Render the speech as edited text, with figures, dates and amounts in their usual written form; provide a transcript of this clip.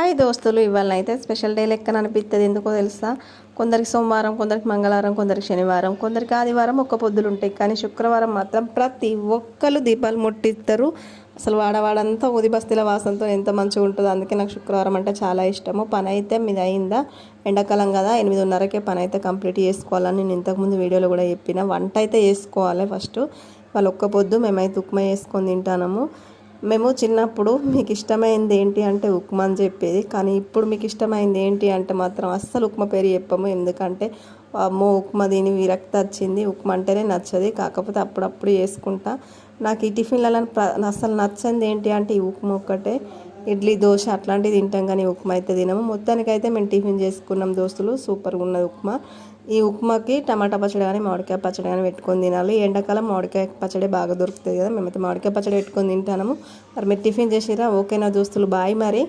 Hi దోస్తులు, ఇవాళ అయితే స్పెషల్ డే లెక్కన అనిపిస్తుంది. ఎందుకో తెలుసా? కొందరికి సోమవారం, కొందరికి మంగళవారం, కొందరికి శనివారం, కొందరికి ఆదివారం ఒక్క పొద్దులు ఉంటాయి. కానీ శుక్రవారం మాత్రం ప్రతి ఒక్కరు దీపాలు ముట్టిస్తారు. అసలు వాడవాడంతా ఊది బస్తీల వాసనతో ఎంత మంచిగా ఉంటుందో. అందుకే నాకు శుక్రవారం అంటే చాలా ఇష్టము. పని అయితే మీది అయిందా? ఎండాకాలం కదా, 8:30కే పని అయితే కంప్లీట్ చేసుకోవాలని నేను ఇంతకుముందు వీడియోలో కూడా చెప్పిన. వంట అయితే చేసుకోవాలి ఫస్ట్. వాళ్ళు ఒక్క పొద్దు, మేమైతే ఉప్మా చేసుకొని తింటాము. మేము చిన్నప్పుడు మీకు ఇష్టమైంది ఏంటి అంటే ఉప్మా అని చెప్పేది. కానీ ఇప్పుడు మీకు ఇష్టమైంది ఏంటి అంటే మాత్రం అస్సలు ఉప్మా పేరు చెప్పము. ఎందుకంటే అమ్మో ఉప్మా దీని విరక్తి వచ్చింది. ఉప్మా అంటేనే నచ్చది. కాకపోతే అప్పుడప్పుడు చేసుకుంటా. నాకు ఈ టిఫిన్లలో అసలు నచ్చంది ఏంటి అంటే ఈ ఉప్మా ఒక్కటే. ఇడ్లీ, దోశ అట్లాంటివి తింటాం కానీ ఉప్మా అయితే తినము. మొత్తానికైతే మేము టిఫిన్ చేసుకున్నాం దోస్తులు. సూపర్గా ఉన్నది ఉప్మా. ఈ ఉప్మాకి టమాటా పచ్చడి కానీ మామిడికాయ పచ్చడి కానీ పెట్టుకొని తినాలి. ఎండాకాలం మామిడికాయ పచ్చడి బాగా దొరుకుతుంది కదా, మేమైతే మామిడికాయ పచ్చడి పెట్టుకొని తింటాము. మరి మీరు టిఫిన్ చేసిరా? ఓకేనా దోస్తులు? బాయ్ మరి.